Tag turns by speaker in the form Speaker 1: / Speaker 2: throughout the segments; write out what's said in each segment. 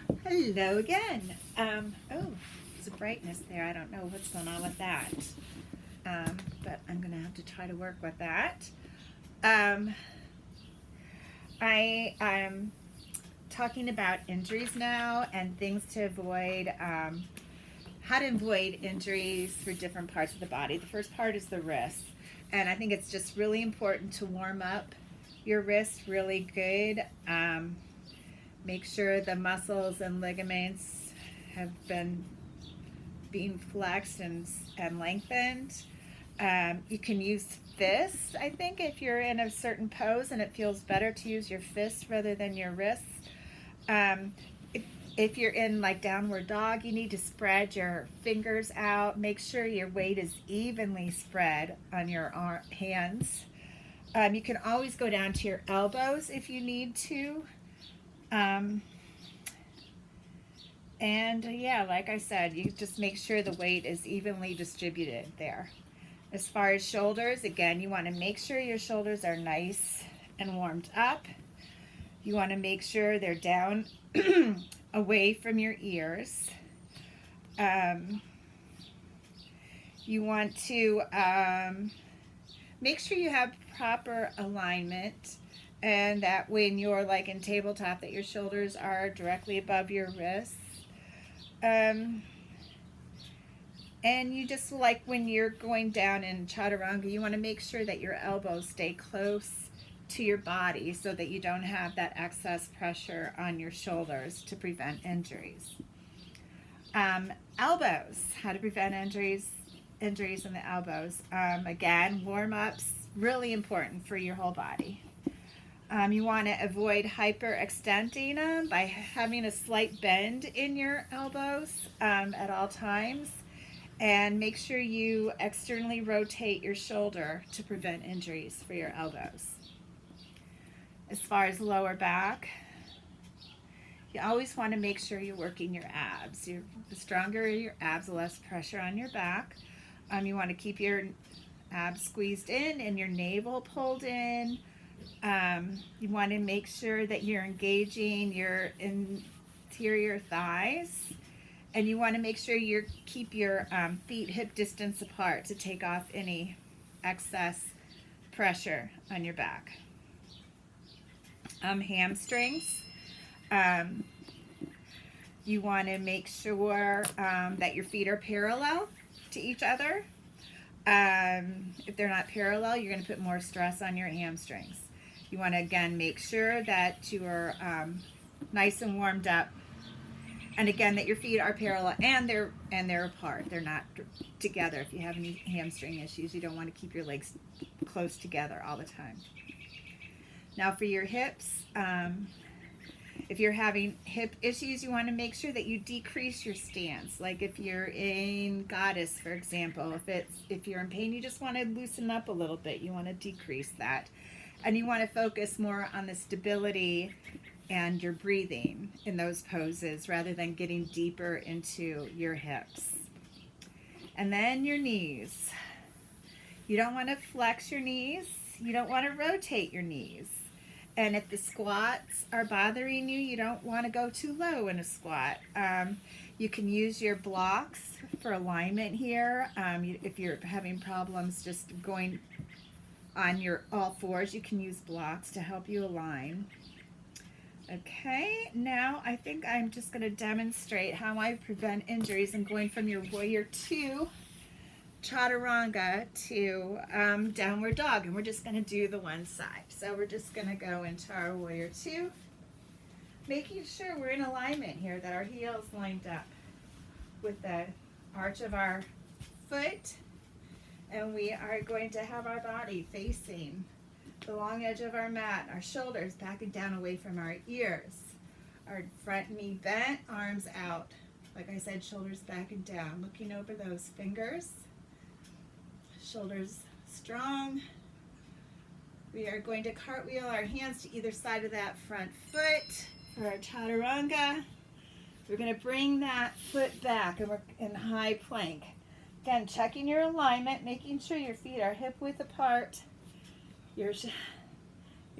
Speaker 1: Hello again. Oh, there's a brightness there. I don't know what's going on with that. But I'm going to have to try to work with that. Um, I am talking about injuries now and things to avoid, how to avoid injuries for different parts of the body. The first part is the wrists. And I think it's just really important to warm up your wrists really good. Make sure the muscles and ligaments have been being flexed and lengthened. You can use fists, I think, if you're in a certain pose and it feels better to use your fists rather than your wrists. Um, if, if you're in like downward dog, you need to spread your fingers out. Make sure your weight is evenly spread on your hands. You can always go down to your elbows if you need to. Um, And yeah, like I said, you just make sure the weight is evenly distributed there. As far as shoulders, again, you want to make sure your shoulders are nice and warmed up. You want to make sure they're down away from your ears. Um, you want to make sure you have proper alignment and that when you're like in tabletop that your shoulders are directly above your wrists. Um, And you just like when you're going down in chaturanga, you want to make sure that your elbows stay close to your body so that you don't have that excess pressure on your shoulders to prevent injuries. Elbows, how to prevent injuries in the elbows. Again, warm ups, really important for your whole body. You want to avoid hyperextending them by having a slight bend in your elbows at all times. And make sure you externally rotate your shoulder to prevent injuries for your elbows. As far as lower back, you always want to make sure you're working your abs. The stronger your abs, the less pressure on your back. You want to keep your abs squeezed in and your navel pulled in. You want to make sure that you're engaging your interior thighs. And you want to make sure you keep your feet hip distance apart to take off any excess pressure on your back. Hamstrings. Um, you want to make sure that your feet are parallel to each other. If they're not parallel, you're going to put more stress on your hamstrings. You want to again make sure that you are nice and warmed up. And again, that your feet are parallel and they're apart. They're not together. If you have any hamstring issues, you don't want to keep your legs close together all the time. Now for your hips, if you're having hip issues, you want to make sure that you decrease your stance. Like if you're in goddess, for example, if you're in pain, you just want to loosen up a little bit. You want to decrease that. And you want to focus more on the stability and your breathing in those poses rather than getting deeper into your hips. And then your knees. You don't want to flex your knees. You don't want to rotate your knees. And if the squats are bothering you, you don't want to go too low in a squat. You can use your blocks for alignment here. If you're having problems just going on your all fours, you can use blocks to help you align. Okay, now I think I'm just going to demonstrate how I prevent injuries and going from your warrior two chaturanga to downward dog. And we're just going to do the one side. So we're just going to go into our warrior two, making sure we're in alignment here, that our heels lined up with the arch of our foot. And we are going to have our body facing the long edge of our mat, our shoulders backing down away from our ears, our front knee bent, arms out. Like I said, shoulders backing down, looking over those fingers, shoulders strong. We are going to cartwheel our hands to either side of that front foot for our chaturanga. We're going to bring that foot back and we're in high plank. Again, checking your alignment, making sure your feet are hip width apart. Your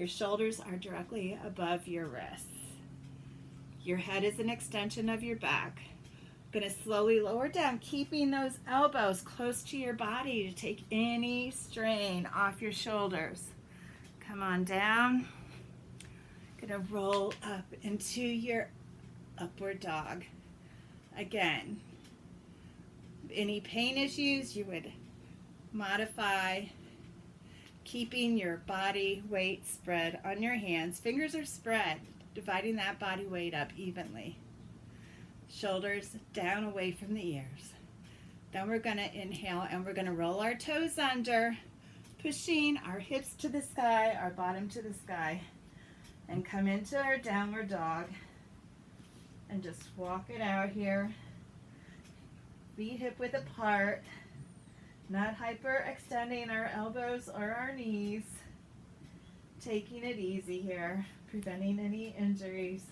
Speaker 1: shoulders are directly above your wrists. Your head is an extension of your back. Going to slowly lower down, keeping those elbows close to your body to take any strain off your shoulders. Come on down. Going to roll up into your upward dog. Again, any pain issues, you would modify, keeping your body weight spread on your hands. Fingers are spread, dividing that body weight up evenly. Shoulders down away from the ears. Then we're going to inhale and we're going to roll our toes under, pushing our hips to the sky, our bottom to the sky, and come into our downward dog and just walk it out here. Feet hip width apart, not hyperextending our elbows or our knees. Taking it easy here, preventing any injuries.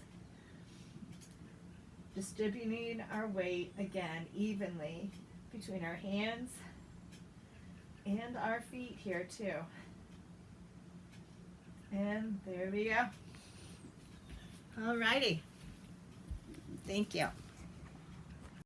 Speaker 1: Distributing our weight again evenly between our hands and our feet here too. And there we go. Alrighty. Thank you.